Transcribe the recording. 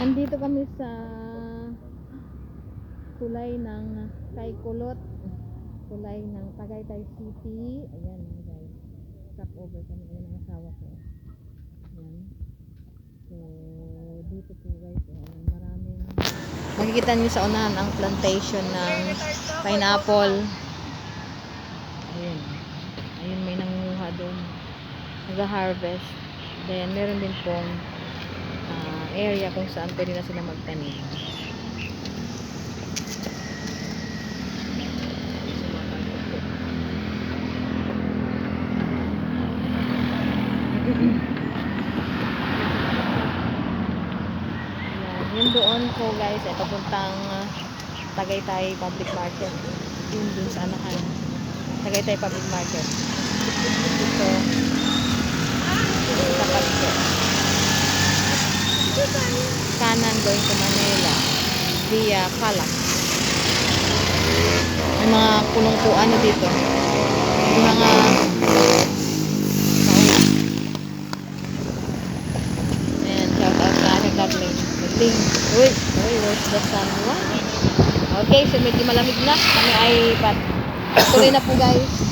Andito kami sa tulay ng Kaykulot, tulay ng Tagaytay City. Ayan guys, stop over kami. Ayan ang asawa ko. Ayan. So dito po guys, ayan, maraming makikita nyo sa unahan ang plantation ng pineapple. Ayun, ayun may nanguha doon, nag-harvest. Then meron din pong area kung saan pwede na sila magtanim. Yun doon po guys ay papuntang Tagaytay Public Market. Yun dun sa anahan Tagaytay Public Market. Ito tapat ko. Kanan going to Manila via Calac. May mga punong-puan na dito. May mga and shout out sa aking darling. Uy, where's the sun? Okay, so medyo malamig na. Kami ay tuloy na po guys.